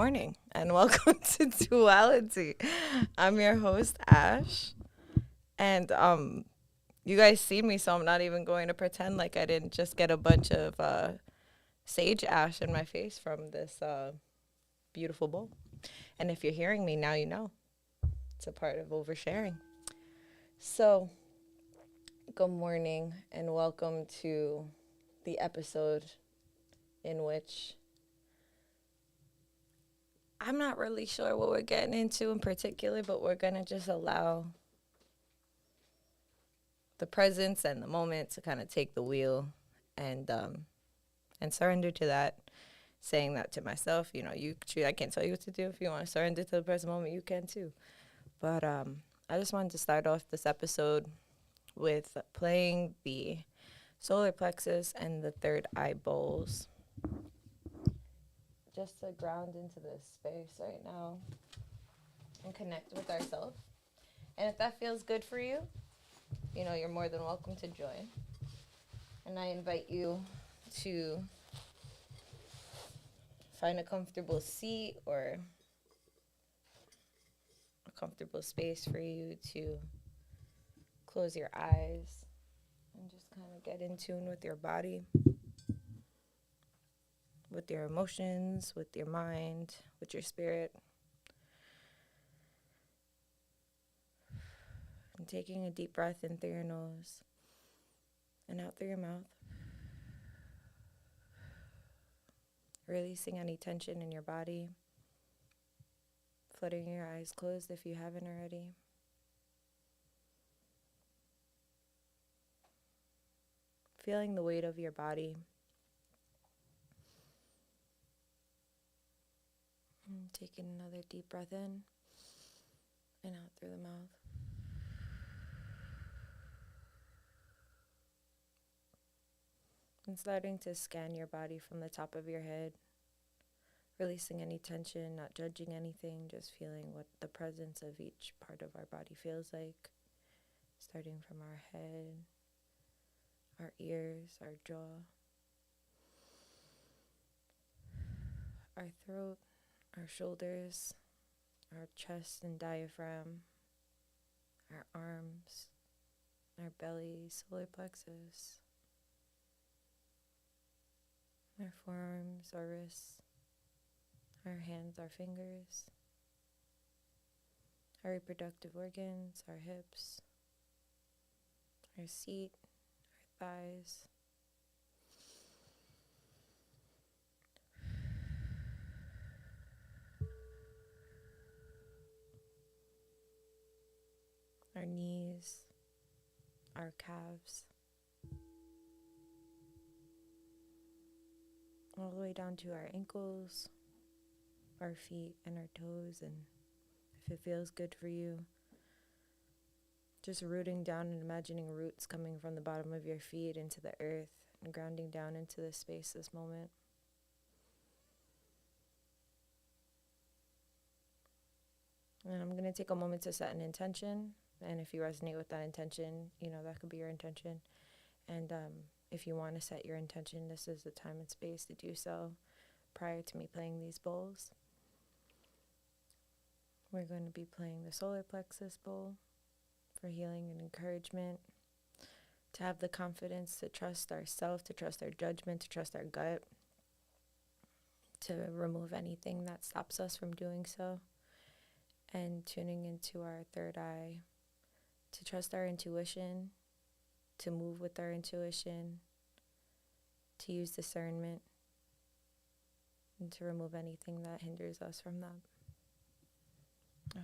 morning, and welcome to Duality. I'm your host, Ash, and you guys see me, so I'm not even going to pretend like I didn't just get a bunch of sage ash in my face from this beautiful bowl. And if you're hearing me now, you know it's a part of oversharing. So, good morning, and welcome to the episode in which I'm not really sure what we're getting into in particular, but we're going to just allow the presence and the moment to kind of take the wheel and surrender to that, saying that to myself. You know, I can't tell you what to do. If you want to surrender to the present moment, you can too. But I just wanted to start off this episode with playing the solar plexus and the third eye bowls, just to ground into this space right now and connect with ourselves. And if that feels good for you, you know, you're more than welcome to join. And I invite you to find a comfortable seat or a comfortable space for you to close your eyes and just kind of get in tune with your body, with your emotions, with your mind, with your spirit. And taking a deep breath in through your nose and out through your mouth. Releasing any tension in your body. Letting your eyes closed if you haven't already. Feeling the weight of your body. And taking another deep breath in and out through the mouth. And starting to scan your body from the top of your head, releasing any tension, not judging anything, just feeling what the presence of each part of our body feels like, starting from our head, our ears, our jaw, our throat, our shoulders, our chest and diaphragm, our arms, our belly, solar plexus, our forearms, our wrists, our hands, our fingers, our reproductive organs, our hips, our seat, our thighs, our knees, our calves, all the way down to our ankles, our feet and our toes. And if it feels good for you, just rooting down and imagining roots coming from the bottom of your feet into the earth and grounding down into this space, this moment. And I'm going to take a moment to set an intention. And if you resonate with that intention, you know, that could be your intention. And if you want to set your intention, this is the time and space to do so prior to me playing these bowls. We're going to be playing the solar plexus bowl for healing and encouragement, to have the confidence to trust ourselves, to trust our judgment, to trust our gut, to remove anything that stops us from doing so, and tuning into our third eye, to trust our intuition, to move with our intuition, to use discernment, and to remove anything that hinders us from that. Oh.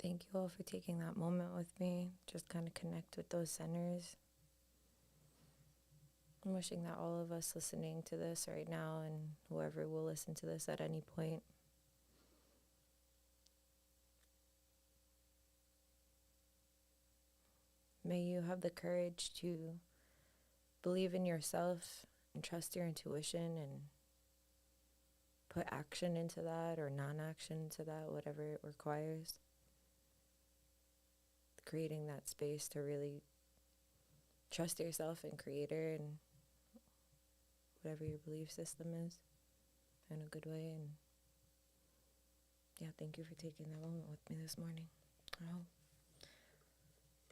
Thank you all for taking that moment with me. Just kind of connect with those centers. I'm wishing that all of us listening to this right now, and whoever will listen to this at any point, may you have the courage to believe in yourself and trust your intuition and put action into that or non-action into that, whatever it requires. Creating that space to really trust yourself and creator and whatever your belief system is in a good way. And yeah, thank you for taking that moment with me this morning. I hope.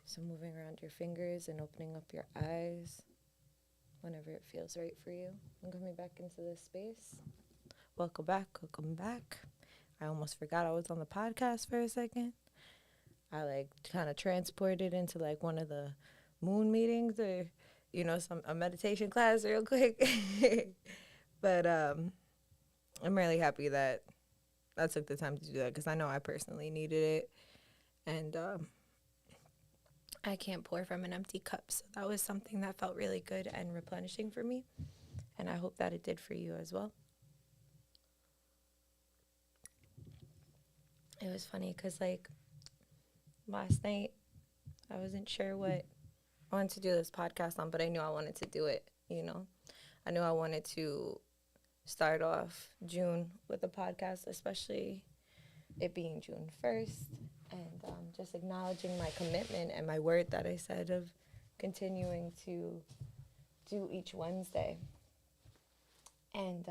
So moving around your fingers and opening up your eyes whenever it feels right for you. And coming back into this space. Welcome back. Welcome back. I almost forgot I was on the podcast for a second. I kind of transported into one of the moon meetings or, a meditation class real quick. But I'm really happy that I took the time to do that because I know I personally needed it. And I can't pour from an empty cup. So that was something that felt really good and replenishing for me. And I hope that it did for you as well. It was funny because last night, I wasn't sure what I wanted to do this podcast on, but I knew I wanted to do it, I knew I wanted to start off June with a podcast, especially it being June 1st, and just acknowledging my commitment and my word that I said of continuing to do each Wednesday. And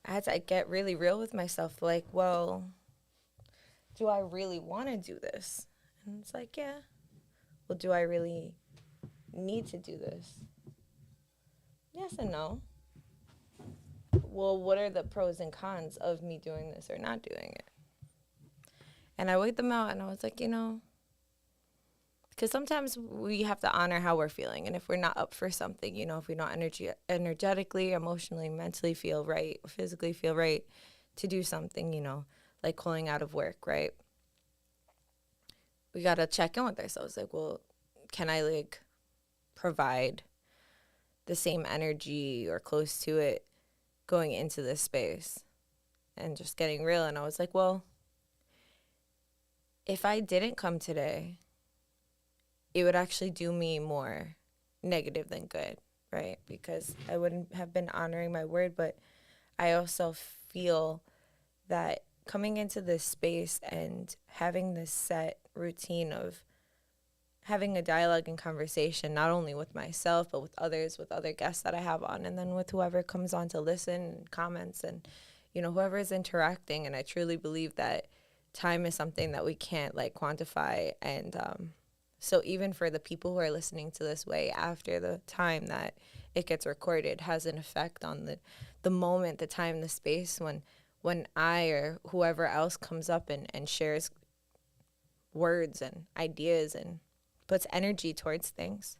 I had to get really real with myself, well, do I really want to do this? And it's yeah. Well, do I really need to do this? Yes and no. Well, what are the pros and cons of me doing this or not doing it? And I weighed them out and I was because sometimes we have to honor how we're feeling. And if we're not up for something, if we don't energetically, emotionally, mentally feel right, physically feel right to do something, like calling out of work, right? We got to check in with ourselves. Well, can I provide the same energy or close to it going into this space? And just getting real. And I was well, if I didn't come today, it would actually do me more negative than good, right? Because I wouldn't have been honoring my word. But I also feel that coming into this space and having this set routine of having a dialogue and conversation, not only with myself, but with others, with other guests that I have on, and then with whoever comes on to listen and comments and, whoever is interacting. And I truly believe that time is something that we can't quantify. And so even for the people who are listening to this way after the time that it gets recorded has an effect on the moment, the time, the space when I or whoever else comes up and shares words and ideas and puts energy towards things.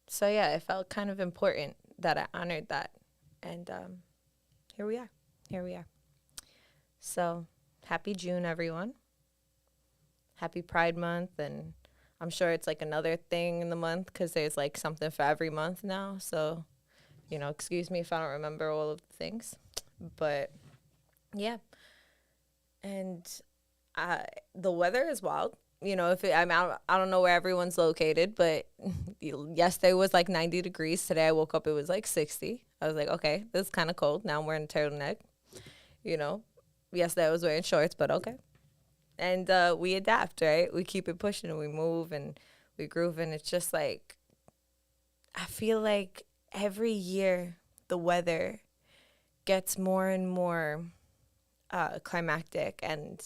So yeah, it felt kind of important that I honored that. And here we are. So happy June, everyone. Happy Pride Month. And I'm sure it's another thing in the month because there's something for every month now. So excuse me if I don't remember all of the things, but yeah. And the weather is wild. I don't know where everyone's located, but yesterday was 90 degrees. Today I woke up, it was 60. I was okay, this is kind of cold. Now I'm wearing a turtleneck. Yesterday I was wearing shorts, but okay. And we adapt, right? We keep it pushing and we move and we groove. And it's just I feel every year the weather gets more and more climactic and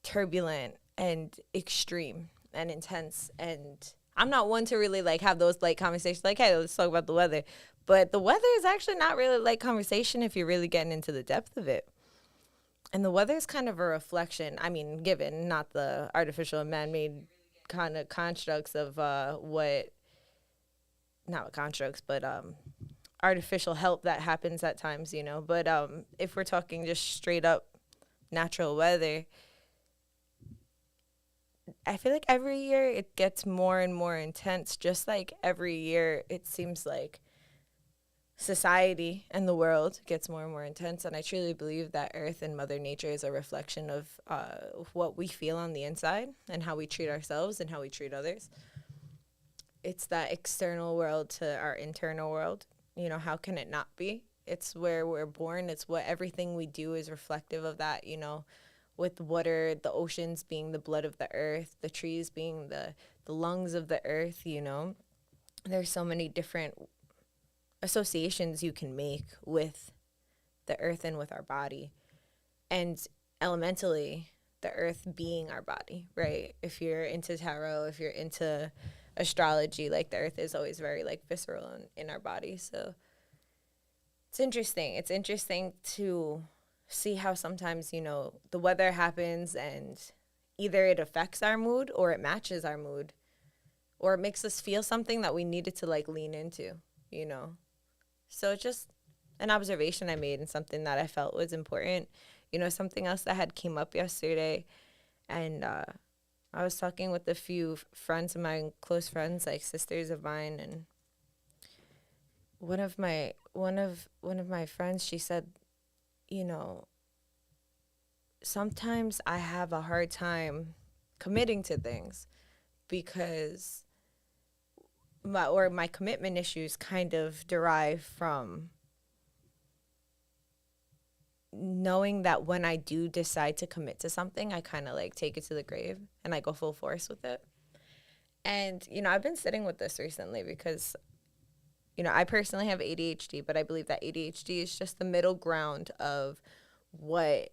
turbulent and extreme and intense. And I'm not one to really have those conversations hey, let's talk about the weather. But the weather is actually not really conversation if you're really getting into the depth of it. And the weather is kind of a reflection, given not the artificial and man-made kind of constructs of not constructs, but artificial help that happens at times, But if we're talking just straight up natural weather, I feel like every year it gets more and more intense. Just like every year, it seems like society and the world gets more and more intense. And I truly believe that Earth and Mother Nature is a reflection of what we feel on the inside and how we treat ourselves and how we treat others. It's that external world to our internal world. You know, how can it not be? It's where we're born. It's what everything we do is reflective of that, you know, with water, the oceans being the blood of the earth, the trees being the lungs of the earth, you know. There's so many different associations you can make with the earth and with our body. And elementally, the earth being our body, right? If you're into tarot, if you're into astrology, like the earth is always very like visceral in our body. So it's interesting. It's interesting to see how sometimes, you know, the weather happens and either it affects our mood or it matches our mood or it makes us feel something that we needed to like lean into, you know. So it's just an observation I made and something that I felt was important. You know, something else that had came up yesterday, and I was talking with a few friends of mine, close friends, like sisters of mine, and one of my friends, she said, you know, sometimes I have a hard time committing to things because my commitment issues kind of derive from knowing that when I do decide to commit to something, I kind of like take it to the grave and I go full force with it. And, you know, I've been sitting with this recently because, you know, I personally have ADHD, but I believe that ADHD is just the middle ground of what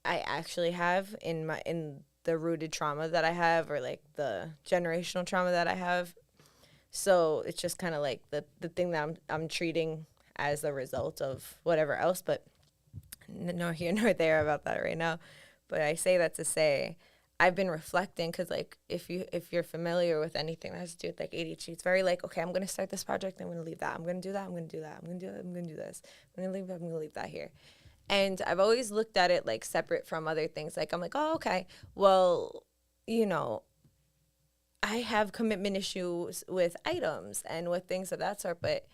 I actually have in the rooted trauma that I have, or like the generational trauma that I have. So it's just kind of like the thing that I'm treating as a result of whatever else, but no here nor there about that right now. But I say that to say I've been reflecting, because like if you're familiar with anything that has to do with like ADHD, it's very like, okay, I'm gonna start this project, I'm gonna leave that, I'm gonna do that, I'm gonna do that, I'm gonna do that, I'm gonna do this, I'm gonna leave that here. And I've always looked at it like separate from other things. Like I'm like, oh, okay, well, you know, I have commitment issues with items and with things of that sort, but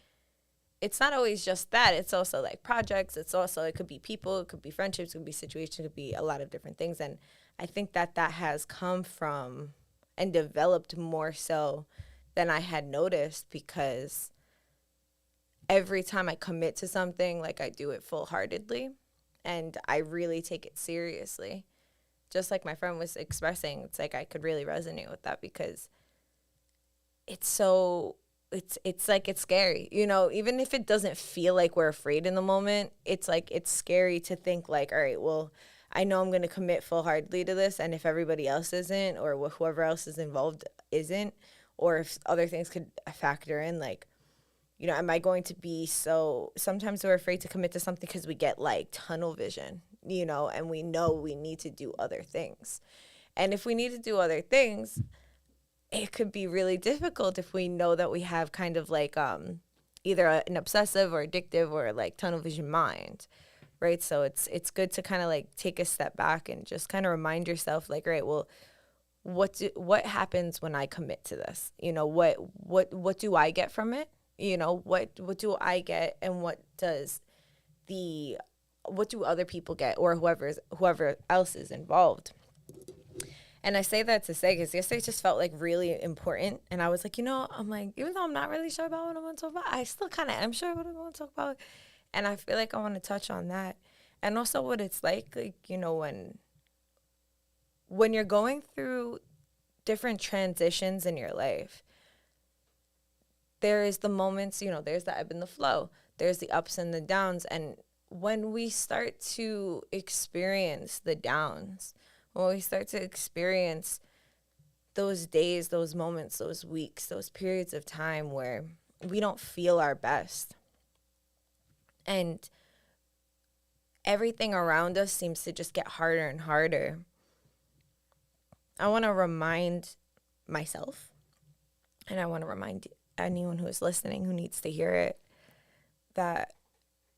it's not always just that. It's also like projects. It's also, it could be people, it could be friendships, it could be situations, it could be a lot of different things. And I think that has come from and developed more so than I had noticed, because every time I commit to something, like I do it full heartedly and I really take it seriously. Just like my friend was expressing, it's like I could really resonate with that, because it's so it's like it's scary, you know, even if it doesn't feel like we're afraid in the moment. It's like it's scary to think like, all right, well, I know I'm going to commit full-heartedly to this, and if everybody else isn't, or whoever else is involved isn't, or if other things could factor in, like, you know, am I going to be so, sometimes we're afraid to commit to something because we get like tunnel vision, you know, and we know we need to do other things. And if we need to do other things, it could be really difficult if we know that we have kind of like either an obsessive or addictive or like tunnel vision mind, right? So it's good to kind of like take a step back and just kind of remind yourself like, right, well, what happens when I commit to this? You know, what do I get from it? You know, what do I get, and what do other people get, or whoever else is involved? And I say that to say, because yesterday just felt like really important. And I was like, you know, I'm like, even though I'm not really sure about what I want to talk about, I still kind of am sure what I want to talk about. And I feel like I want to touch on that. And also what it's like, you know, when you're going through different transitions in your life, there is the moments, you know, there's the ebb and the flow. There's the ups and the downs. And when we start to experience the downs, when we start to experience those days, those moments, those weeks, those periods of time where we don't feel our best, and everything around us seems to just get harder and harder, I want to remind myself, and I want to remind anyone who is listening who needs to hear it, that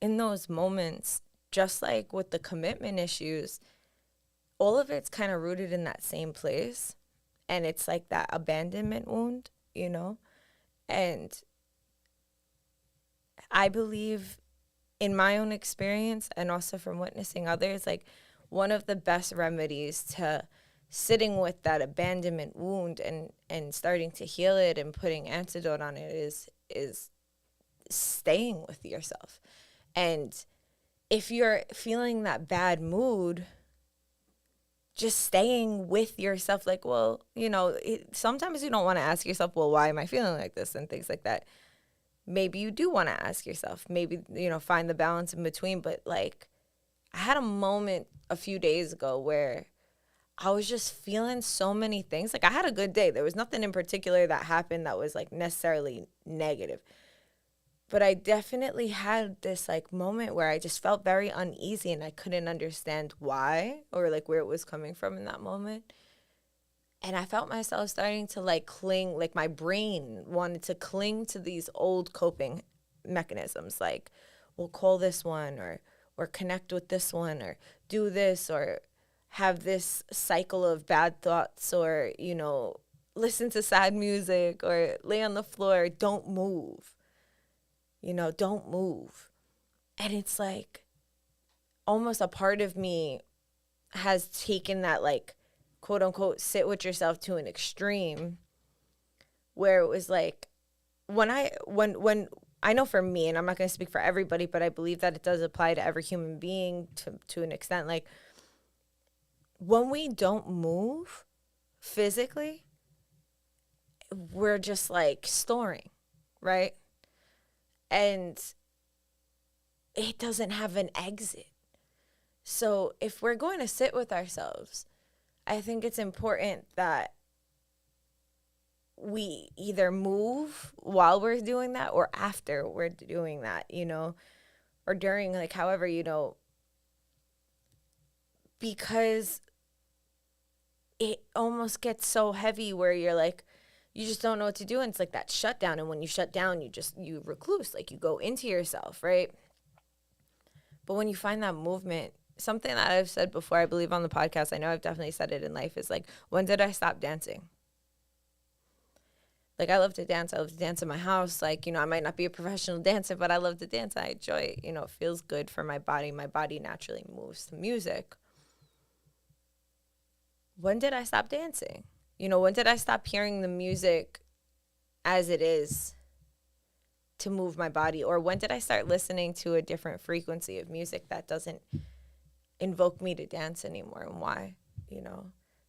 in those moments, just like with the commitment issues, all of it's kind of rooted in that same place. And it's like that abandonment wound, you know? And I believe in my own experience and also from witnessing others, like one of the best remedies to sitting with that abandonment wound and starting to heal it and putting antidote on it is staying with yourself. And if you're feeling that bad mood, just staying with yourself, like, well, sometimes you don't want to ask yourself, well, why am I feeling like this and things like that. Maybe you do want to ask yourself, maybe, find the balance in between. But like, I had a moment a few days ago where I was just feeling so many things. Like, I had a good day. There was nothing in particular that happened that was like necessarily negative. But I definitely had this like moment where I just felt very uneasy and I couldn't understand why or like where it was coming from in that moment. And I felt myself starting to like cling, like my brain wanted to cling to these old coping mechanisms, like, we'll call this one or connect with this one or do this or have this cycle of bad thoughts or, listen to sad music or lay on the floor, don't move. Don't move. And it's like almost a part of me has taken that like quote unquote sit with yourself to an extreme where it was like when I know for me, and I'm not going to speak for everybody, but I believe that it does apply to every human being to an extent, like when we don't move physically, we're just like storing, right? And it doesn't have an exit. So if we're going to sit with ourselves, I think it's important that we either move while we're doing that or after we're doing that, or during, like, however, because it almost gets so heavy where you're like, you just don't know what to do. And it's like that shutdown. And when you shut down, you recluse, like you go into yourself, right? But when you find that movement, something that I've said before, I believe on the podcast, I know I've definitely said it in life, is like, when did I stop dancing? Like, I love to dance. I love to dance in my house. Like, I might not be a professional dancer, but I love to dance. I enjoy it. It feels good for my body. My body naturally moves to music. When did I stop dancing? When did I stop hearing the music as it is to move my body? Or when did I start listening to a different frequency of music that doesn't invoke me to dance anymore? And why?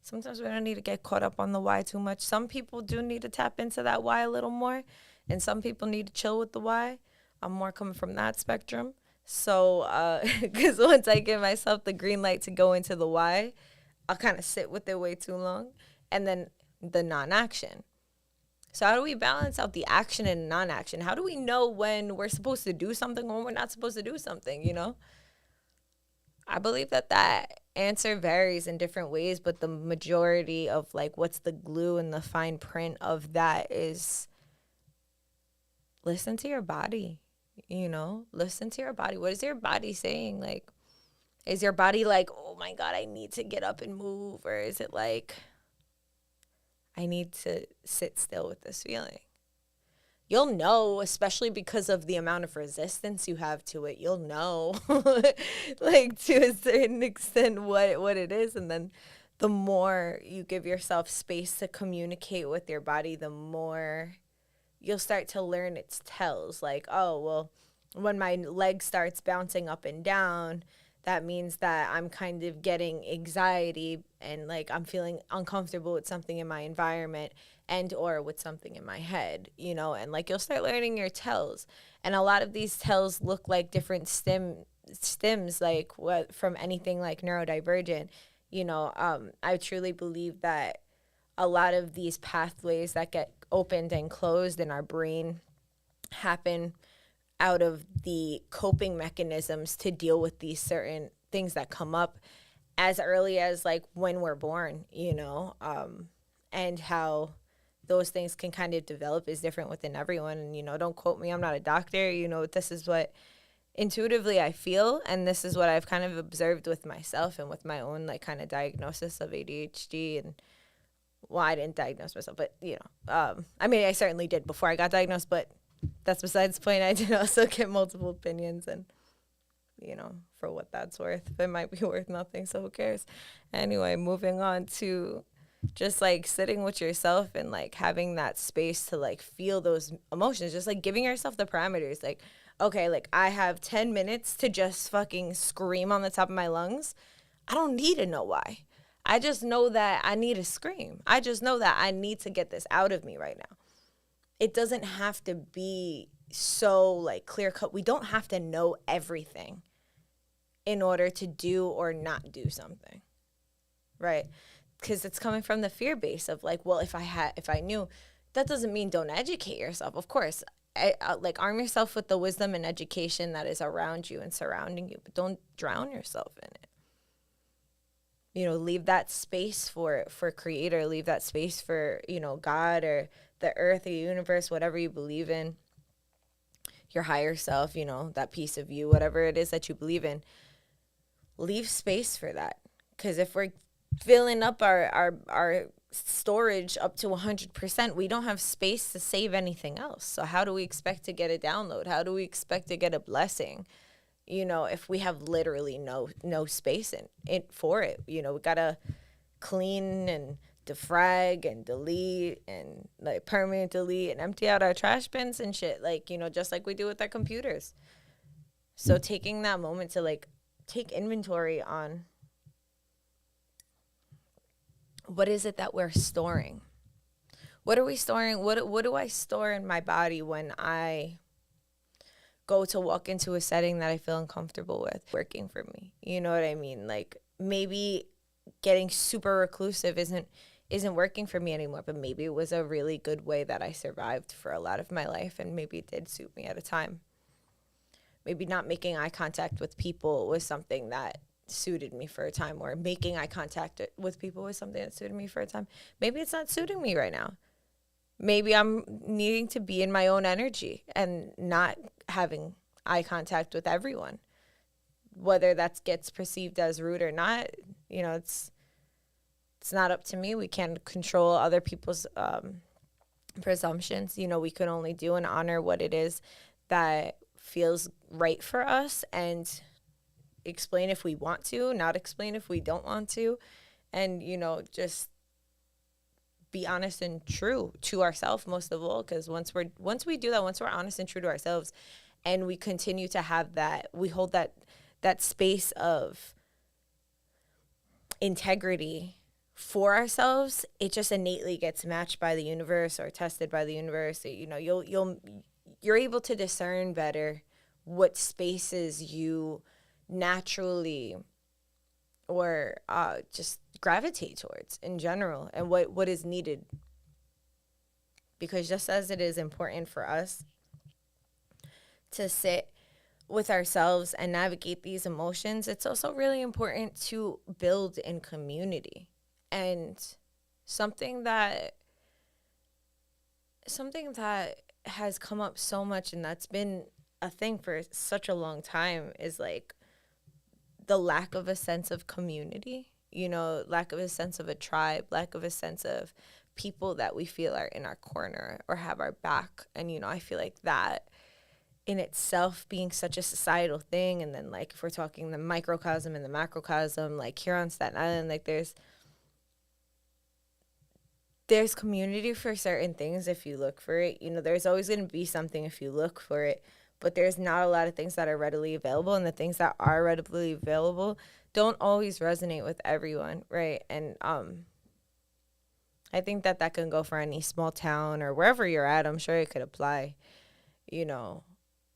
Sometimes we don't need to get caught up on the why too much. Some people do need to tap into that why a little more, and some people need to chill with the why. I'm more coming from that spectrum. So, because once I give myself the green light to go into the why, I'll kind of sit with it way too long. And then the non-action. So how do we balance out the action and non-action? How do we know when we're supposed to do something, when we're not supposed to do something, I believe that answer varies in different ways, but the majority of like what's the glue and the fine print of that is listen to your body, listen to your body. What is your body saying? Like, is your body like, oh my God, I need to get up and move? Or is it like, I need to sit still with this feeling? You'll know, especially because of the amount of resistance you have to it. You'll know, like, to a certain extent what it is. And then the more you give yourself space to communicate with your body, the more you'll start to learn its tells. Like, oh, well, when my leg starts bouncing up and down, that means that I'm kind of getting anxiety and like I'm feeling uncomfortable with something in my environment and or with something in my head, and like you'll start learning your tells. And a lot of these tells look like different stems, like what from anything like neurodivergent. I truly believe that a lot of these pathways that get opened and closed in our brain happen out of the coping mechanisms to deal with these certain things that come up as early as like when we're born, and how those things can kind of develop is different within everyone. And, don't quote me, I'm not a doctor, this is what intuitively I feel, and this is what I've kind of observed with myself and with my own like kind of diagnosis of ADHD. And well, I didn't diagnose myself, but I mean, I certainly did before I got diagnosed, but that's besides the point. I did also get multiple opinions, and for what that's worth, it might be worth nothing, so who cares? Anyway, moving on to just like sitting with yourself and like having that space to like feel those emotions, just like giving yourself the parameters, like, okay, like I have 10 minutes to just fucking scream on the top of my lungs. I don't need to know why. I just know that I need to scream. I just know that I need to get this out of me right now. It doesn't have to be so like clear cut. We don't have to know everything in order to do or not do something, right? Because it's coming from the fear base of like, well, if I knew, that doesn't mean don't educate yourself. Of course, like arm yourself with the wisdom and education that is around you and surrounding you, but don't drown yourself in it. Leave that space for creator, leave that space for, God or the earth, the universe, whatever you believe in, your higher self, that piece of you, whatever it is that you believe in. Leave space for that. Because if we're filling up our storage up to 100%, we don't have space to save anything else. So how do we expect to get a download? How do we expect to get a blessing? If we have literally no space in it for it. We gotta clean and defrag and delete and like permanent delete and empty out our trash bins and shit, like, just like we do with our computers. So taking that moment to like take inventory on what is it that we're storing? What are we storing? What do I store in my body when I go to walk into a setting that I feel uncomfortable with working for me? You know what I mean? Like maybe getting super reclusive isn't working for me anymore, but maybe it was a really good way that I survived for a lot of my life, and maybe it did suit me at a time. Maybe not making eye contact with people was something that suited me for a time, or making eye contact with people was something that suited me for a time. Maybe it's not suiting me right now. Maybe I'm needing to be in my own energy and not having eye contact with everyone. Whether that gets perceived as rude or not, it's not up to me. We can't control other people's presumptions. We can only do and honor what it is that feels right for us, and explain if we want to, not explain if we don't want to, and just be honest and true to ourselves most of all. Because once we do that, once we're honest and true to ourselves, and we continue to have that, we hold that space of integrity for ourselves, it just innately gets matched by the universe or tested by the universe. You're able to discern better what spaces you naturally or just gravitate towards in general, and what is needed. Because just as it is important for us to sit with ourselves and navigate these emotions, it's also really important to build in community. And something that has come up so much, and that's been a thing for such a long time, is like the lack of a sense of community, lack of a sense of a tribe, lack of a sense of people that we feel are in our corner or have our back. And, I feel like that in itself being such a societal thing. And then like, if we're talking the microcosm and the macrocosm, like here on Staten Island, like there's community for certain things if you look for it. There's always going to be something if you look for it. But there's not a lot of things that are readily available, and the things that are readily available don't always resonate with everyone, right? And I think that can go for any small town or wherever you're at. I'm sure it could apply,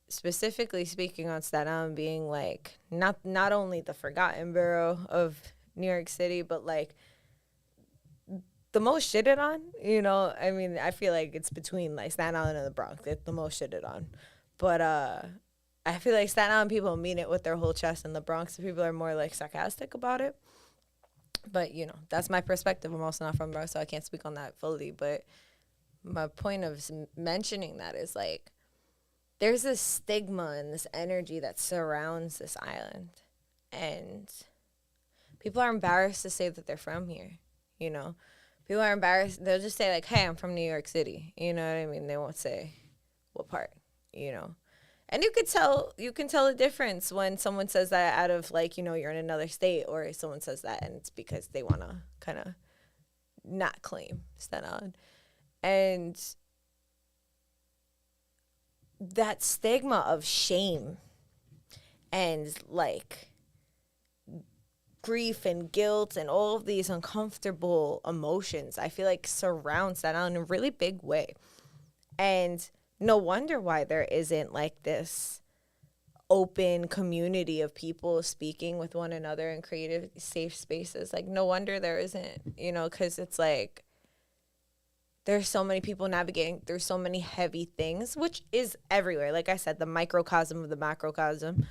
specifically speaking on Staten Island being like not only the forgotten borough of New York City, but like the most shitted on, I mean, I feel like it's between like Staten Island and the Bronx. It's the most shitted on. But I feel like Staten Island people mean it with their whole chest, and the Bronx people are more like sarcastic about it. But, that's my perspective. I'm also not from the Bronx, so I can't speak on that fully. But my point of mentioning that is like, there's this stigma and this energy that surrounds this island. And people are embarrassed to say that they're from here, you know. People are embarrassed. They'll just say, like, hey, I'm from New York City. You know what I mean? They won't say what part, you know. And you can tell the difference when someone says that out of, like, you know, you're in another state, or someone says that and it's because they want to kind of not claim Staten Island. And that stigma of shame and, like, grief and guilt and all of these uncomfortable emotions, I feel like surrounds that in a really big way. And no wonder why there isn't, like, this open community of people speaking with one another in creative, safe spaces. Like, no wonder there isn't, you know, because it's like there's so many people navigating through so many heavy things, which is everywhere. Like I said, the microcosm of the macrocosm.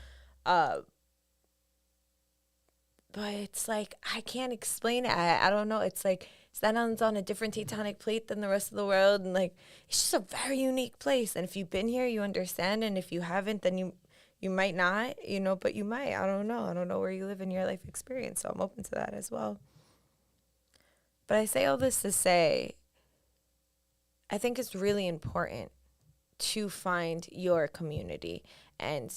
But it's like, I can't explain it. I don't know. It's like Staten Island's on a different tectonic plate than the rest of the world. And, like, it's just a very unique place. And if you've been here, you understand. And if you haven't, then you might not, you know, but you might. I don't know. I don't know where you live in your life experience. So I'm open to that as well. But I say all this to say, I think it's really important to find your community and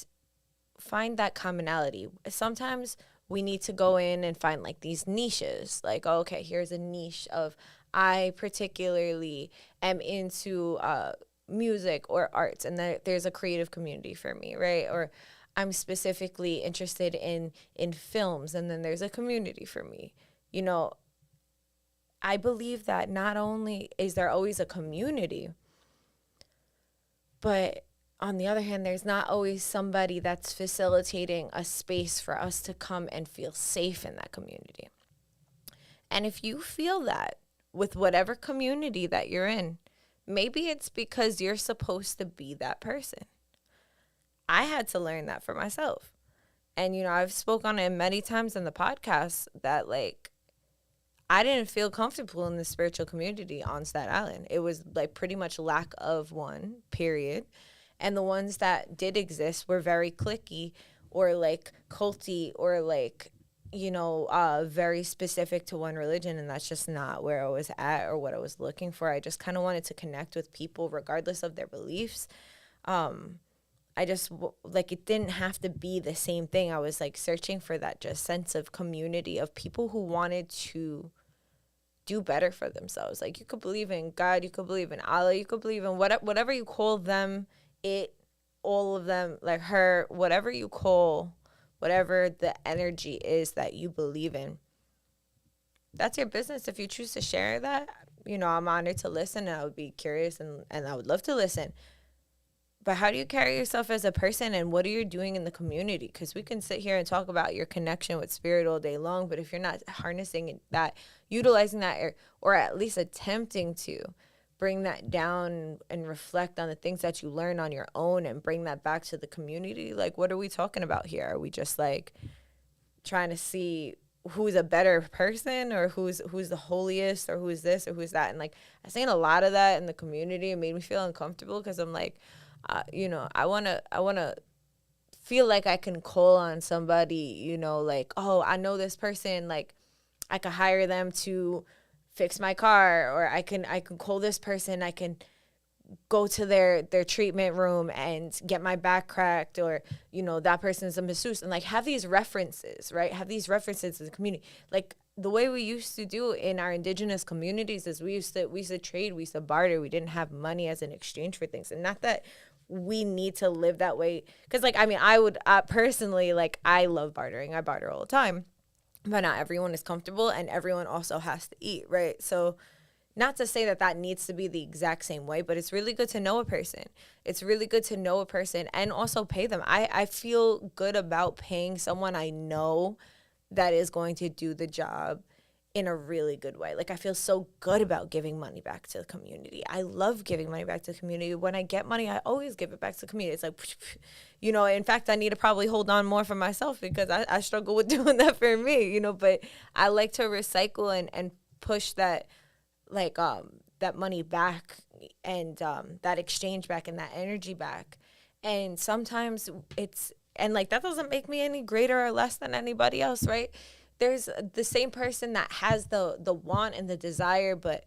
find that commonality. Sometimes we need to go in and find, like, these niches. Like, oh, okay, here's a niche of, I particularly am into music or arts, and there's a creative community for me, right? Or I'm specifically interested in films, and then there's a community for me. You know, I believe that not only is there always a community, but on the other hand, there's not always somebody that's facilitating a space for us to come and feel safe in that community. And if you feel that with whatever community that you're in, maybe it's because you're supposed to be that person. I had to learn that for myself. And, you know, I've spoken on it many times in the podcast that, like, I didn't feel comfortable in the spiritual community on Staten Island. It was, like, pretty much lack of one, period. And the ones that did exist were very cliquey or, like, culty or, like, you know, very specific to one religion. And that's just not where I was at or what I was looking for. I just kind of wanted to connect with people regardless of their beliefs. I just, like, it didn't have to be the same thing. I was, like, searching for that just sense of community of people who wanted to do better for themselves. Like, you could believe in God, you could believe in Allah, you could believe in whatever you call them, it, all of them, like her, whatever you call, whatever the energy is that you believe in. That's your business. If you choose to share that, you know, I'm honored to listen, and I would be curious and I would love to listen. But how do you carry yourself as a person, and what are you doing in the community? Because we can sit here and talk about your connection with spirit all day long, but if you're not harnessing that, utilizing that, or at least attempting to bring that down and reflect on the things that you learn on your own and bring that back to the community, like, what are we talking about here? Are we just, like, trying to see who's a better person, or who's the holiest, or who's this or who's that? And, like, I seen a lot of that in the community. It made me feel uncomfortable because I'm like, you know, I want to feel like I can call on somebody, you know, like, oh, I know this person, like, I could hire them to fix my car, or I can call this person, I can go to their treatment room and get my back cracked, or, you know, that person's a masseuse, and, like, have these references, right? Have these references in the community. Like, the way we used to do in our indigenous communities is we used to trade, we used to barter. We didn't have money as an exchange for things. And not that we need to live that way. Because, like, I mean, I would personally, like, I love bartering. I barter all the time. But not everyone is comfortable, and everyone also has to eat, right? So not to say that that needs to be the exact same way, but it's really good to know a person. It's really good to know a person and also pay them. I feel good about paying someone I know that is going to do the job in a really good way. Like, I feel so good about giving money back to the community. I love giving money back to the community. When I get money, I always give it back to the community. It's like, you know, in fact, I need to probably hold on more for myself because I struggle with doing that for me, you know, but I like to recycle and push that, like, that money back and that exchange back and that energy back. And sometimes and like that doesn't make me any greater or less than anybody else, right? There's the same person that has the want and the desire, but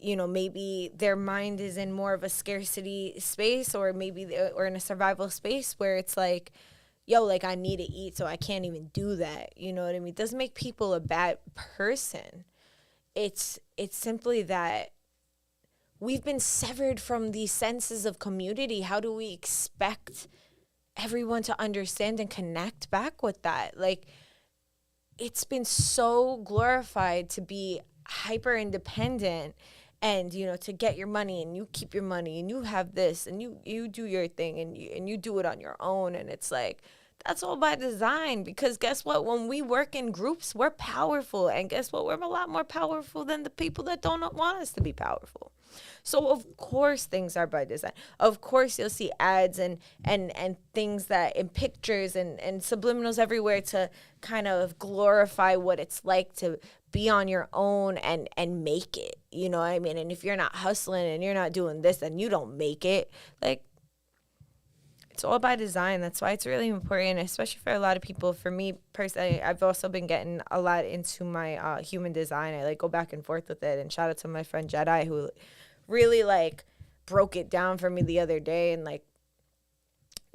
maybe their mind is in more of a scarcity space, or or in a survival space where it's like, yo, like I need to eat, so I can't even do that. You know what I mean? It doesn't make people a bad person. It's simply that we've been severed from these senses of community. How do we expect everyone to understand and connect back with that? Like, it's been so glorified to be hyper independent and to get your money, and you keep your money, and you have this, and you do your thing, and you do it on your own. And it's like, that's all by design, because guess what, when we work in groups, we're powerful, and guess what, we're a lot more powerful than the people that don't want us to be powerful. So of course things are by design. Of course you'll see ads and things that in pictures and subliminals everywhere to kind of glorify what it's like to be on your own and make it. You know what I mean? And if you're not hustling and you're not doing this, then you don't make it. Like, it's all by design. That's why it's really important, especially for a lot of people. For me personally, I've also been getting a lot into my human design. I like go back and forth with it. And shout out to my friend Jedi, who really like broke it down for me the other day. And like,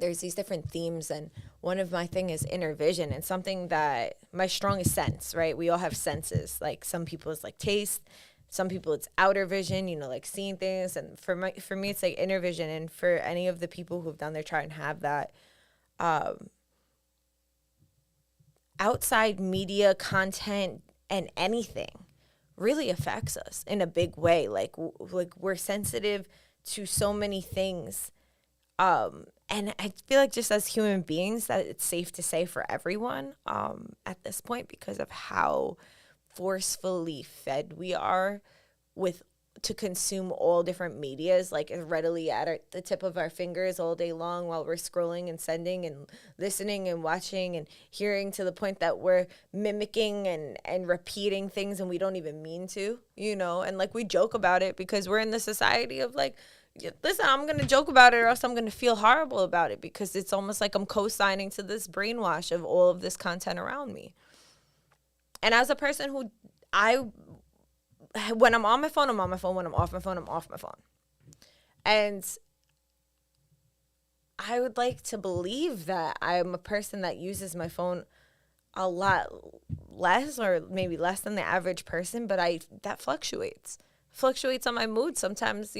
there's these different themes, and one of my thing is inner vision, and something that my strongest sense, right? We all have senses. Like, some people it's like taste, some people it's outer vision, like seeing things. And for me, it's like inner vision. And for any of the people who've done their chart and have that, outside media content and anything really affects us in a big way. Like we're sensitive to so many things. And I feel like just as human beings that it's safe to say for everyone at this point, because of how forcefully fed we are to consume all different medias, like readily at the tip of our fingers all day long while we're scrolling and sending and listening and watching and hearing, to the point that we're mimicking and repeating things and we don't even mean to, and like we joke about it because we're in the society of like, listen, I'm going to joke about it or else I'm going to feel horrible about it, because it's almost like I'm co-signing to this brainwash of all of this content around me. And as a person who when I'm on my phone, I'm on my phone. When I'm off my phone, I'm off my phone. And I would like to believe that I'm a person that uses my phone a lot less, or maybe less than the average person, but that fluctuates on my mood. Sometimes,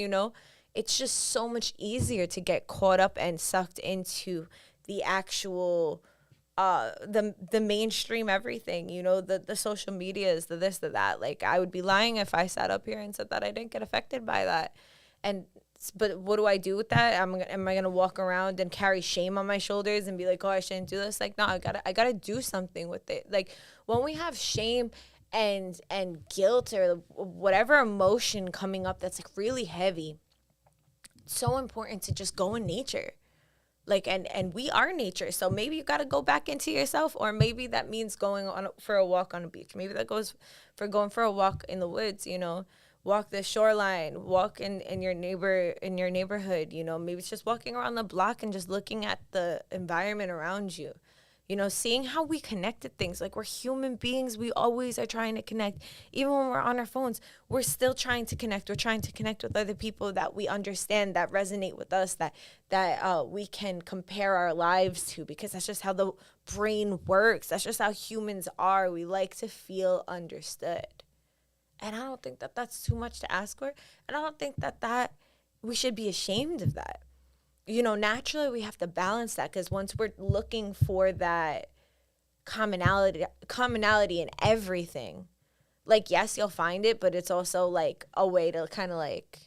it's just so much easier to get caught up and sucked into the actual the mainstream everything, the social medias, the this, the that. Like, I would be lying if I sat up here and said that I didn't get affected by that. But what do I do with that? Am I gonna walk around and carry shame on my shoulders and be like, oh, I shouldn't do this? Like, no, I gotta do something with it. Like, when we have shame and guilt or whatever emotion coming up that's like really heavy, it's so important to just go in nature. Like, and we are nature. So maybe you got to go back into yourself, or maybe that means going on for a walk on a beach. Maybe that goes for going for a walk in the woods, walk the shoreline, walk in your neighborhood, maybe it's just walking around the block and just looking at the environment around you. Seeing how we connected things. Like, we're human beings. We always are trying to connect. Even when we're on our phones, we're still trying to connect. We're trying to connect with other people that we understand, that resonate with us, that we can compare our lives to, because that's just how the brain works. That's just how humans are. We like to feel understood. And I don't think that that's too much to ask for. And I don't think that we should be ashamed of that. Naturally we have to balance that, because once we're looking for that commonality in everything, like, yes, you'll find it, but it's also like a way to kind of like,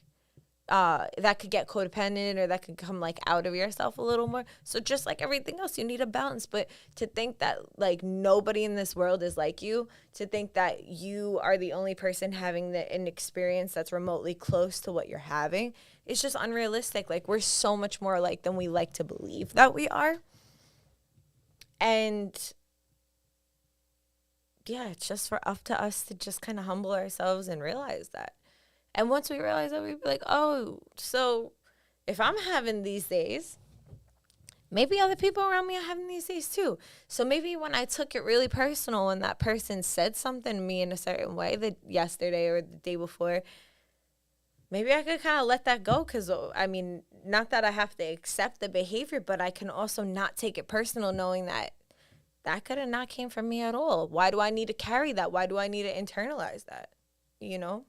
that could get codependent, or that could come like out of yourself a little more. So just like everything else, you need a balance. But to think that like nobody in this world is like you, to think that you are the only person having an experience that's remotely close to what you're having, it's just unrealistic. Like, we're so much more alike than we like to believe that we are. And yeah, it's just up to us to just kind of humble ourselves and realize that. And once we realize that, we'd be like, oh, so if I'm having these days, maybe other people around me are having these days too. So maybe when I took it really personal and that person said something to me in a certain way that yesterday or the day before, maybe I could kind of let that go. Because, I mean, not that I have to accept the behavior, but I can also not take it personal, knowing that that could have not came from me at all. Why do I need to carry that? Why do I need to internalize that? You know?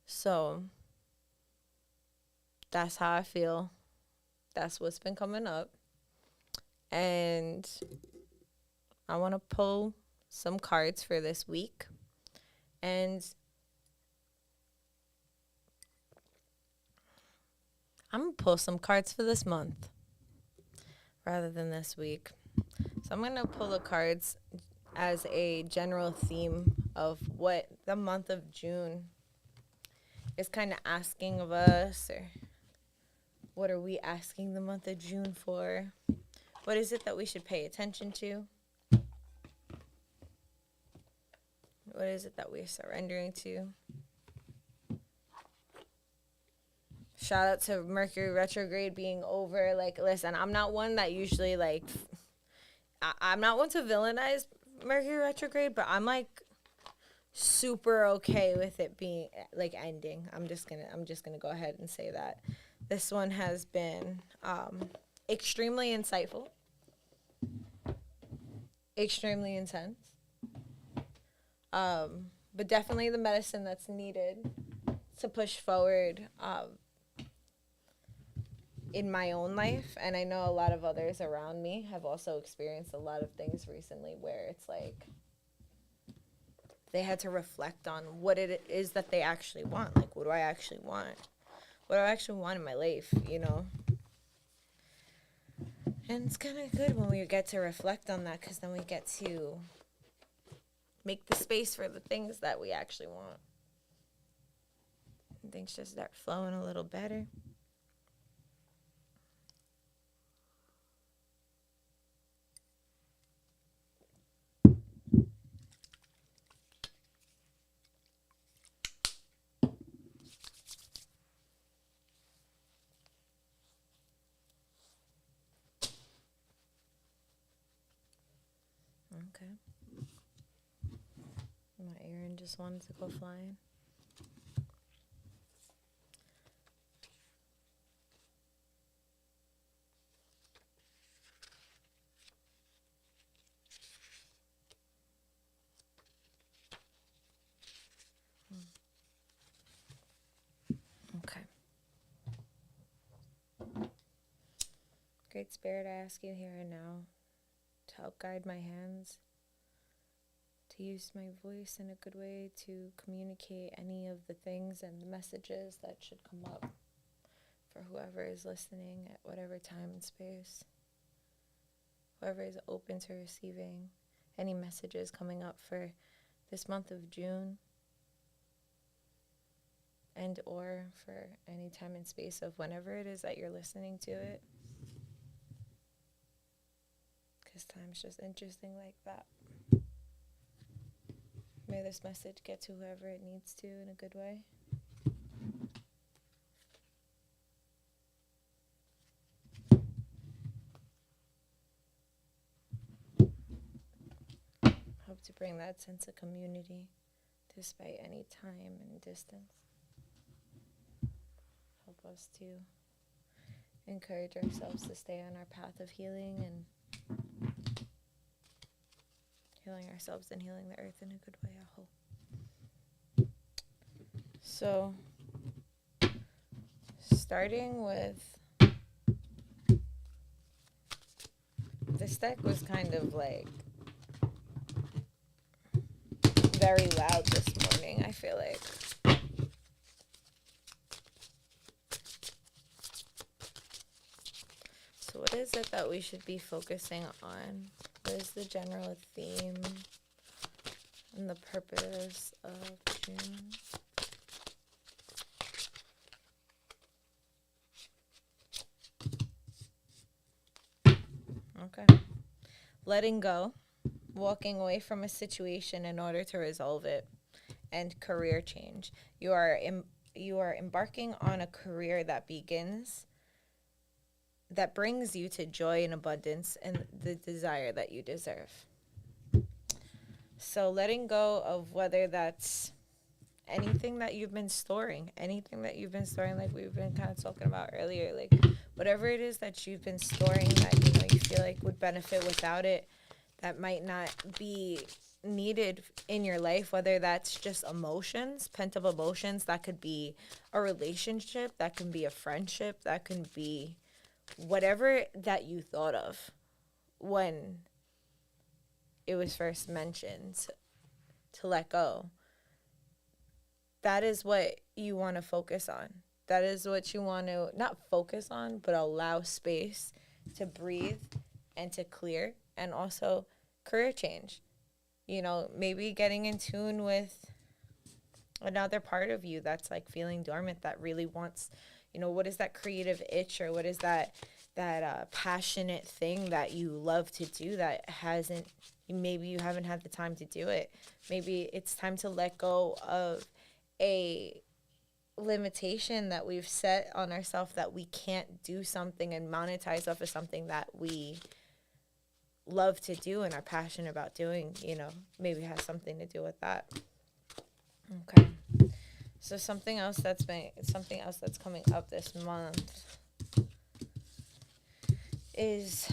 So that's how I feel. That's what's been coming up. And I want to pull some cards for this week. And I'm going to pull some cards for this month rather than this week. So I'm going to pull the cards as a general theme of what the month of June is kind of asking of us, or what are we asking the month of June for? What is it that we should pay attention to? What is it that we're surrendering to? Shout out to Mercury retrograde being over. Like, listen, I'm not one that usually, like, I'm not one to villainize Mercury retrograde, but I'm, like, super okay with it being, like, ending. I'm just gonna go ahead and say that. This one has been extremely insightful, extremely intense, but definitely the medicine that's needed to push forward in my own life. And I know a lot of others around me have also experienced a lot of things recently where it's like they had to reflect on what it is that they actually want. Like, what do I actually want? What do I actually want in my life, you know? And it's kind of good when we get to reflect on that, because then we get to make the space for the things that we actually want. And things just start flowing a little better. Okay. My errand just wanted to go flying. Okay. Great Spirit, I ask you here and now to help guide my hands, to use my voice in a good way to communicate any of the things and the messages that should come up for whoever is listening at whatever time and space, whoever is open to receiving any messages coming up for this month of June, and or for any time and space of whenever it is that you're listening to it. Because time's just interesting like that. May this message get to whoever it needs to in a good way. Hope to bring that sense of community despite any time and distance. Help us to encourage ourselves to stay on our path of healing and healing ourselves and healing the earth in a good way, I hope. So, starting with, this deck was kind of like very loud this morning, I feel like. So what is it that we should be focusing on? What is the general theme and the purpose of June? Okay. Letting go, walking away from a situation in order to resolve it, and career change. You are you are embarking on a career that brings you to joy and abundance and the desire that you deserve. So letting go of whether that's anything that you've been storing, like we've been kind of talking about earlier, like whatever it is that you've been storing that, you feel like would benefit without it, that might not be needed in your life, whether that's just emotions, pent up emotions, that could be a relationship, that can be a friendship, that can be whatever that you thought of when it was first mentioned to let go. That is what you want to focus on. That is what you want to not focus on, but allow space to breathe and to clear, and also career change. Maybe getting in tune with another part of you that's like feeling dormant, that really wants, what is that creative itch, or what is that passionate thing that you love to do that maybe you haven't had the time to do it. Maybe it's time to let go of a limitation that we've set on ourselves, that we can't do something and monetize off of something that we love to do and are passionate about doing. Maybe it has something to do with that. Okay. So something else that's coming up this month is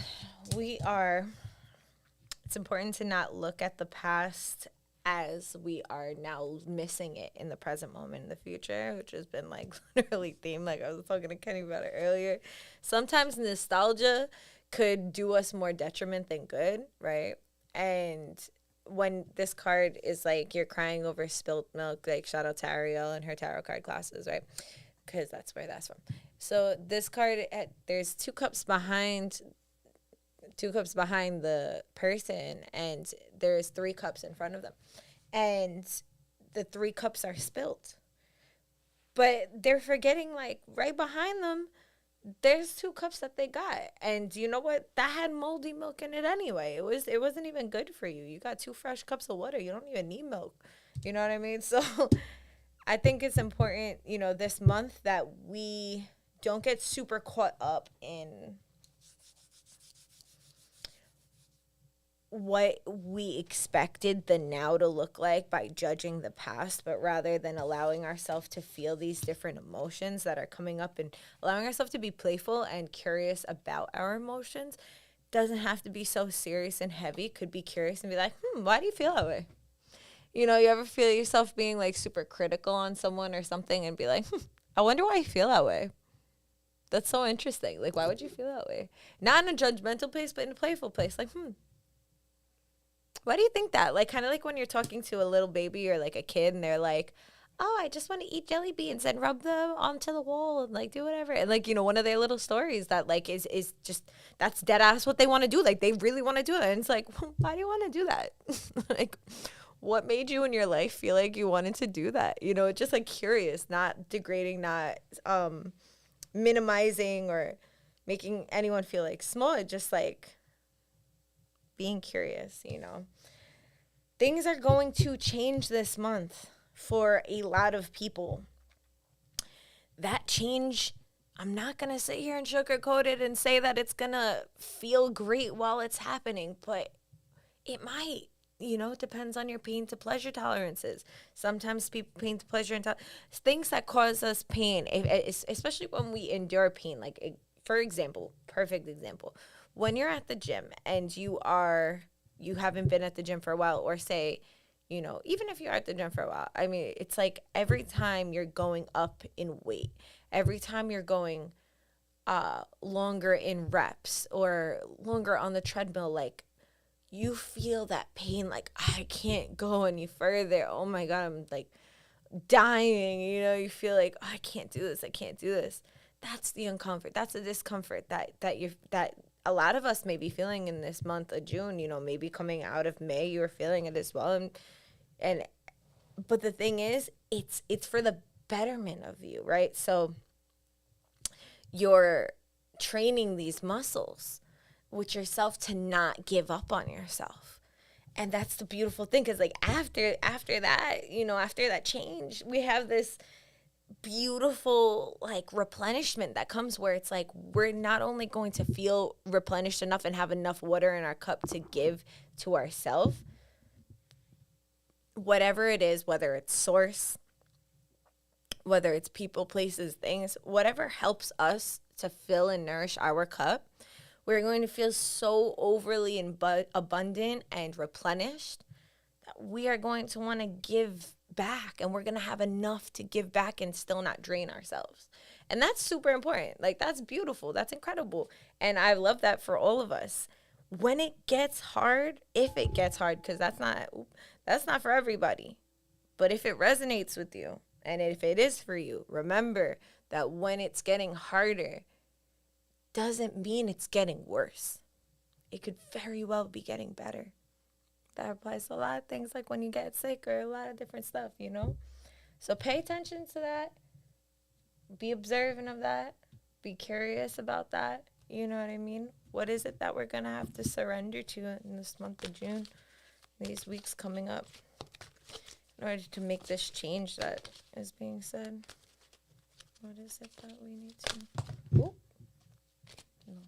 it's important to not look at the past as we are now missing it in the present moment in the future, which has been like literally theme. Like I was talking to Kenny about it earlier. Sometimes nostalgia could do us more detriment than good, right? And when this card is like you're crying over spilled milk, like shout out to Ariel and her tarot card classes, right? Because that's where that's from. So this card, there's two cups behind the person, and there's 3 cups in front of them, and the 3 cups are spilled, but they're forgetting, like, right behind them there's 2 cups that they got, and you know what, that had moldy milk in it anyway. It wasn't even good for you. You got 2 fresh cups of water. You don't even need milk. You know what I mean? So I think it's important, this month, that we don't get super caught up in what we expected the now to look like by judging the past, but rather than allowing ourselves to feel these different emotions that are coming up, and allowing ourselves to be playful and curious about our emotions. Doesn't have to be so serious and heavy. Could be curious and be like, why do you feel that way? You ever feel yourself being like super critical on someone or something and be like, I wonder why you feel that way. That's so interesting. Like, why would you feel that way? Not in a judgmental place, but in a playful place. Like, why do you think that? Like, kind of like when you're talking to a little baby or like a kid and they're like, oh, I just want to eat jelly beans and rub them onto the wall and like do whatever. And like, one of their little stories that like is just, that's dead ass what they want to do. Like, they really want to do it. And it's like, well, why do you want to do that? Like, what made you in your life feel like you wanted to do that? It's just like curious, not degrading, not minimizing or making anyone feel like small. Just like being curious, Things are going to change this month for a lot of people. That change, I'm not going to sit here and sugarcoat it and say that it's going to feel great while it's happening, but it might. It depends on your pain to pleasure tolerances. Sometimes people pain to pleasure and things that cause us pain, especially when we endure pain. Like, for example, perfect example, when you're at the gym and you haven't been at the gym for a while, or say, even if you're at the gym for a while, I mean, it's like every time you're going up in weight, every time you're going longer in reps or longer on the treadmill, like, you feel that pain, like, I can't go any further. Oh my God, I'm like dying. You feel like, oh, I can't do this. That's the uncomfort. That's the discomfort that a lot of us may be feeling in this month of June. Maybe coming out of May, you were feeling it as well. But the thing is, it's for the betterment of you, right? So you're training these muscles with yourself to not give up on yourself. And that's the beautiful thing, because like after that, after that change, we have this beautiful like replenishment that comes where it's like we're not only going to feel replenished enough and have enough water in our cup to give to ourselves, whatever it is, whether it's source, whether it's people, places, things, whatever helps us to fill and nourish our cup, we're going to feel so overly abundant and replenished that we are going to want to give back, and we're going to have enough to give back and still not drain ourselves. And that's super important. Like, that's beautiful. That's incredible. And I love that for all of us. When it gets hard, if it gets hard, because that's not for everybody. But if it resonates with you, and if it is for you, remember that when it's getting harder, doesn't mean it's getting worse. It could very well be getting better. That applies to a lot of things, like when you get sick or a lot of different stuff, you know? So pay attention to that. Be observant of that. Be curious about that. You know what I mean? What is it that we're going to have to surrender to in this month of June, these weeks coming up, in order to make this change that is being said? What is it that we need to... Ooh. No.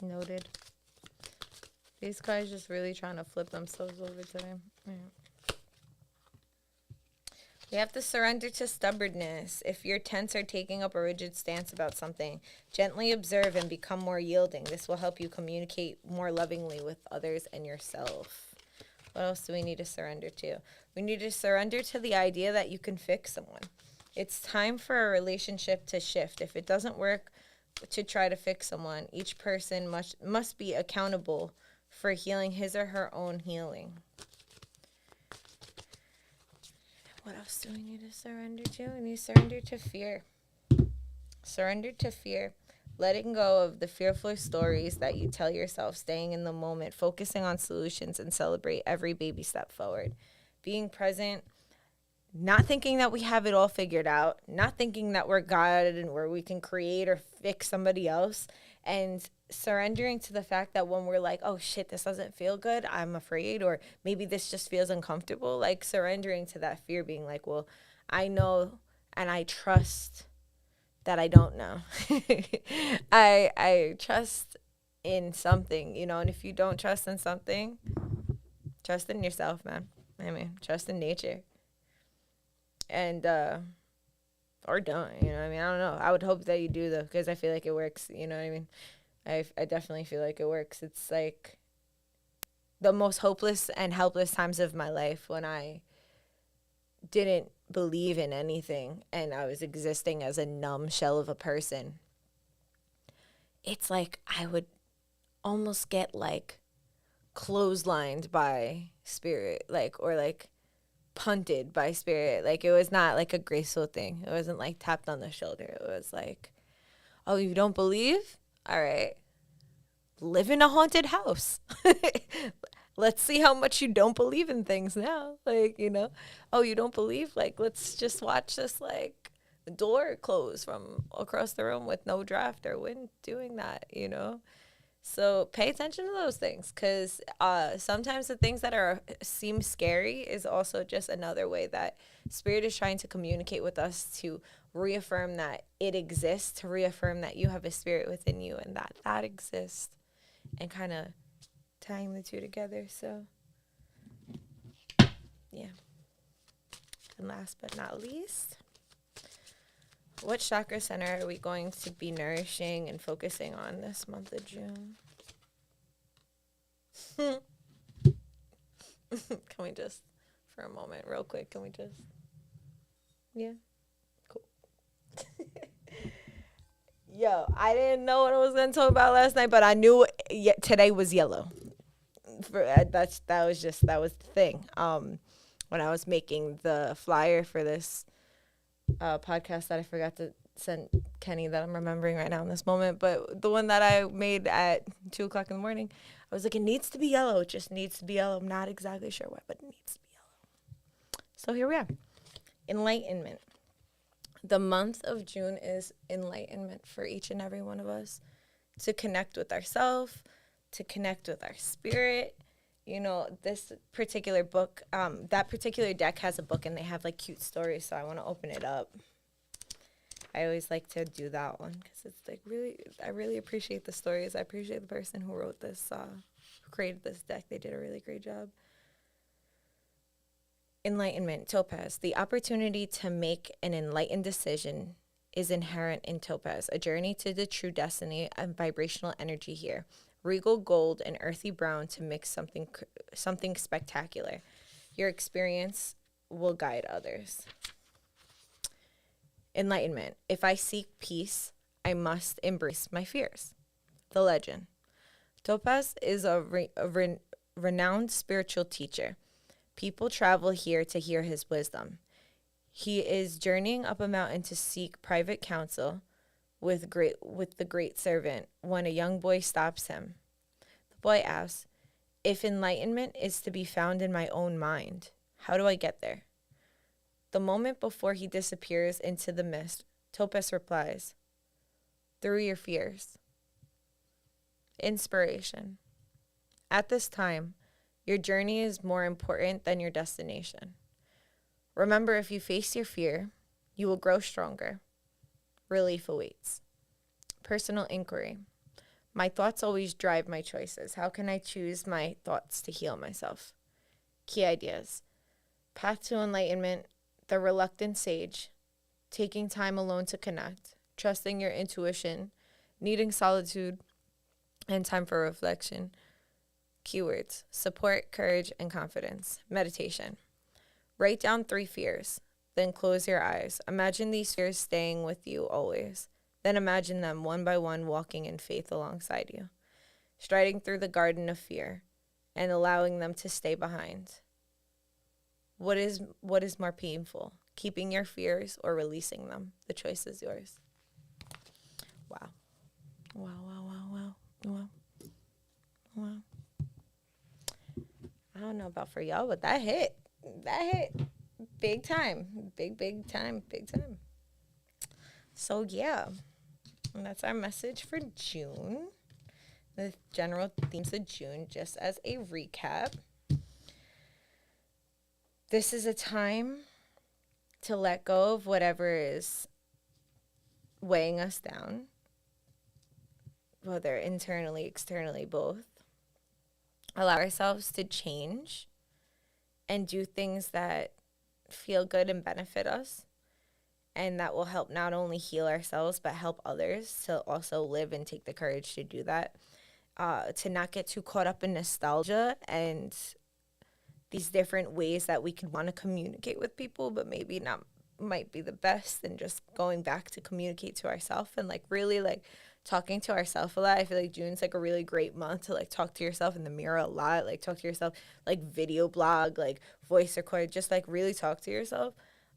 Noted. These guys just really trying to flip themselves over today. Yeah. We have to surrender to stubbornness. If you're tense or taking up a rigid stance about something, gently observe and become more yielding. This will help you communicate more lovingly with others and yourself. What else do we need to surrender to? We need to surrender to the idea that you can fix someone. It's time for a relationship to shift. If it doesn't work to try to fix someone, each person must be accountable for healing his or her own healing. What else do we need to surrender to? We need to surrender to fear. Surrender to fear. Letting go of the fearful stories that you tell yourself, staying in the moment, focusing on solutions, and celebrate every baby step forward. Being present, not thinking that we have it all figured out, not thinking that we're God and where we can create or fix somebody else, and surrendering to the fact that when we're like, oh shit, this doesn't feel good, I'm afraid, or maybe this just feels uncomfortable, like surrendering to that fear, being like, well, I know and I trust that I don't know. I trust in something, you know, and if you don't trust in something, trust in yourself, man. I mean, trust in nature. And or don't, you know what I mean? I don't know. I would hope that you do, though, because I feel like it works, you know what I mean? I definitely feel like it works. It's like the most hopeless and helpless times of my life when I didn't believe in anything and I was existing as a numb shell of a person. It's like I would almost get like clotheslined by spirit, like, or like punted by spirit. Like, it was not like a graceful thing. It wasn't like tapped on the shoulder. It was like, oh, you don't believe? All right, live in a haunted house. Let's see how much you don't believe in things now. Like, you know, oh, you don't believe? Like, let's just watch this, like, door close from across the room with no draft or wind doing that, you know? So pay attention to those things, because sometimes the things that seem scary is also just another way that spirit is trying to communicate with us, to reaffirm that it exists, to reaffirm that you have a spirit within you and that exists, and kind of tying the two together. So yeah. And last but not least, what chakra center are we going to be nourishing and focusing on this month of June? Can we just, for a moment, real quick, can we just, yeah, cool. Yo, I didn't know what I was going to talk about last night, but I knew today was yellow. That was the thing. When I was making the flyer for this podcast that I forgot to send Kenny, that I'm remembering right now in this moment, but the one that I made at 2:00 in the morning, I was like, it needs to be yellow. It just needs to be yellow. I'm not exactly sure why, but it needs to be yellow. So here we are. Enlightenment. The month of June is enlightenment for each and every one of us, to connect with ourselves, to connect with our spirit. You know, this particular book, that particular deck has a book and they have like cute stories, so I want to open it up. I always like to do that one because it's like I really appreciate the stories. I appreciate the person who wrote this, who created this deck. They did a really great job. Enlightenment, Topaz. The opportunity to make an enlightened decision is inherent in Topaz, a journey to the true destiny and vibrational energy here. Regal gold and earthy brown to mix something spectacular. Your experience will guide others. Enlightenment. If I seek peace, I must embrace my fears. The legend. Topaz is a renowned spiritual teacher. People travel here to hear his wisdom. He is journeying up a mountain to seek private counsel with the great servant when a young boy stops him. The boy asks, if enlightenment is to be found in my own mind, how do I get there? The moment before he disappears into the mist, Topaz replies, through your fears. Inspiration. At this time, your journey is more important than your destination. Remember, if you face your fear, you will grow stronger. Relief awaits. Personal inquiry. My thoughts always drive my choices. How can I choose my thoughts to heal myself? Key ideas. Path to enlightenment. The reluctant sage. Taking time alone to connect. Trusting your intuition. Needing solitude and time for reflection. Keywords. Support, courage, and confidence. Meditation. Write down 3 fears. Then close your eyes. Imagine these fears staying with you always. Then imagine them one by one walking in faith alongside you. Striding through the garden of fear and allowing them to stay behind. What is more painful? Keeping your fears or releasing them? The choice is yours. Wow. Wow, wow, wow, wow. Wow. Wow. I don't know about for y'all, but that hit. That hit. Big time. Big time. So, yeah. And that's our message for June. The general themes of June, just as a recap. This is a time to let go of whatever is weighing us down, whether internally, externally, both. Allow ourselves to change and do things that feel good and benefit us, and that will help not only heal ourselves but help others to also live and take the courage to do that. To not get too caught up in nostalgia and these different ways that we could want to communicate with people, but maybe not might be the best, and just going back to communicate to ourselves and like really like talking to ourselves a lot. I feel like June's like a really great month to like talk to yourself in the mirror a lot, like talk to yourself, like video blog, like voice record, just like really talk to yourself,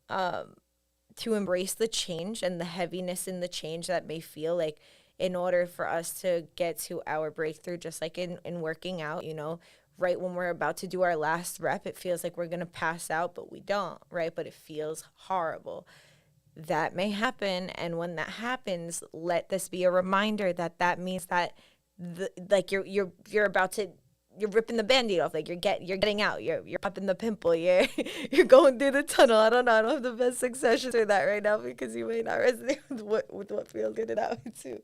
to embrace the change and the heaviness in the change that may feel like, in order for us to get to our breakthrough, just like in working out, you know, right when we're about to do our last rep, it feels like we're going to pass out, but we don't, right? But it feels horrible. That may happen, and when that happens, let this be a reminder that means that like you're about to, you're ripping the Band-Aid off, like you're getting out, you're popping the pimple, you're going through the tunnel. I don't have the best suggestions for that right now because you may not resonate with what feels good in that one too,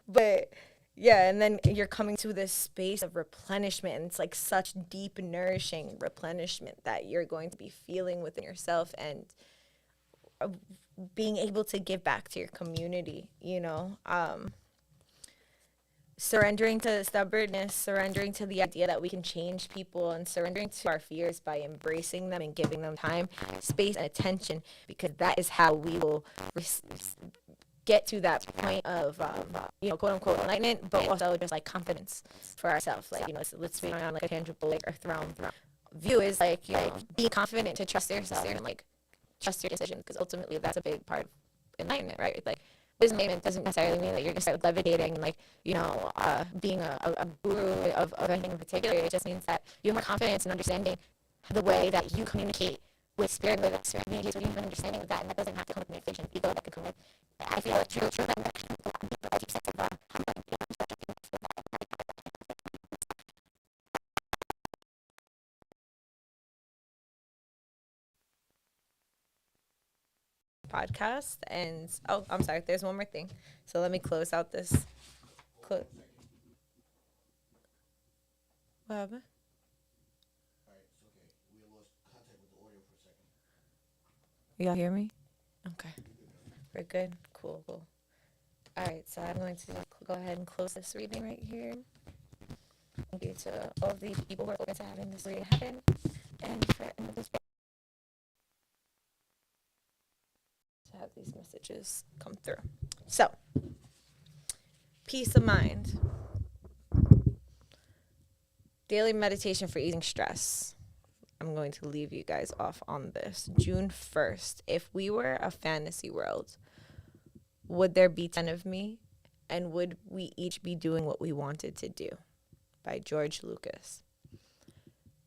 but yeah, and then you're coming to this space of replenishment, and it's like such deep, nourishing replenishment that you're going to be feeling within yourself, and being able to give back to your community, you know, surrendering to stubbornness, surrendering to the idea that we can change people, and surrendering to our fears by embracing them and giving them time, space, and attention, because that is how we will get to that point of, you know, quote unquote enlightenment, but also just like confidence for ourselves. Like, you know, let's be on like a tangible, like earth realm view is like, you know, being confident to trust yourself and like trust your decisions, because ultimately that's a big part of enlightenment, right? Like wisdom doesn't necessarily mean that you're gonna start levitating and like, you know, being a guru of anything in particular. It just means that you have more confidence in understanding the way that you communicate with spirit, with serenity, with even understanding of that, and that doesn't have to come with manipulation. Ego that could come with. I feel like true connection is a lot deeper, a deep sense of humbling, podcast. And oh, I'm sorry, there's one more thing. So let me close out this. What happened? Y'all hear me? Okay. We're good. Cool. All right. So I'm going to go ahead and close this reading right here. Thank you to all of the people who are open to having this reading happen, and for this to have these messages come through. So, peace of mind. Daily meditation for easing stress. I'm going to leave you guys off on this. June 1st. If we were a fantasy world, would there be 10 of me? And would we each be doing what we wanted to do? By George Lucas.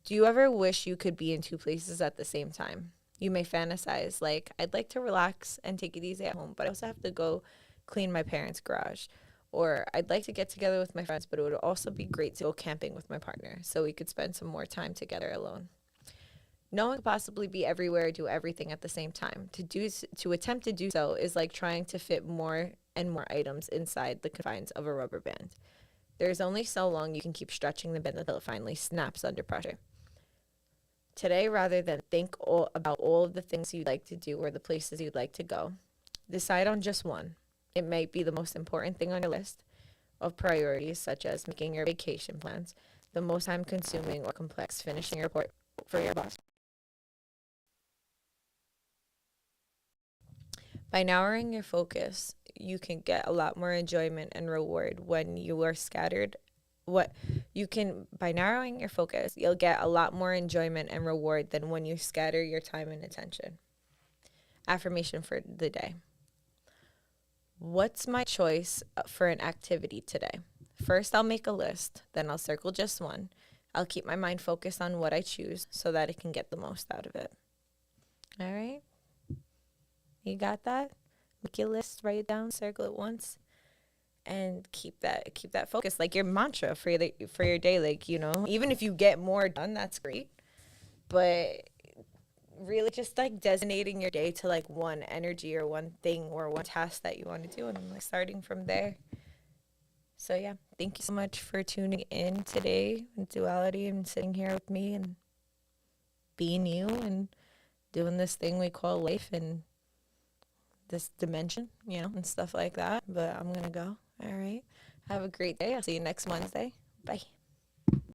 Do you ever wish you could be in two places at the same time? You may fantasize, like, I'd like to relax and take it easy at home, but I also have to go clean my parents' garage. Or I'd like to get together with my friends, but it would also be great to go camping with my partner so we could spend some more time together alone. No one could possibly be everywhere, do everything at the same time. To attempt to do so is like trying to fit more and more items inside the confines of a rubber band. There's only so long you can keep stretching the band until it finally snaps under pressure. Today, rather than think about all of the things you'd like to do or the places you'd like to go, decide on just one. It might be the most important thing on your list of priorities, such as making your vacation plans, the most time-consuming or complex finishing your report for your boss. By narrowing your focus, you can get a lot more enjoyment and reward when you are scattered. By narrowing your focus, you'll get a lot more enjoyment and reward than when you scatter your time and attention. Affirmation for the day. What's my choice for an activity today? First, I'll make a list. Then I'll circle just one. I'll keep my mind focused on what I choose so that it can get the most out of it. All right? You got that? Make your list, write it down, circle it once, and keep that focus, like your mantra for your day. Like, even if you get more done, that's great. But really just like designating your day to like one energy or one thing or one task that you want to do, and like starting from there. So yeah, thank you so much for tuning in today in Duality and sitting here with me and being you and doing this thing we call life and this dimension, and stuff like that. But I'm gonna go. All right. Have a great day. I'll see you next Wednesday. Bye.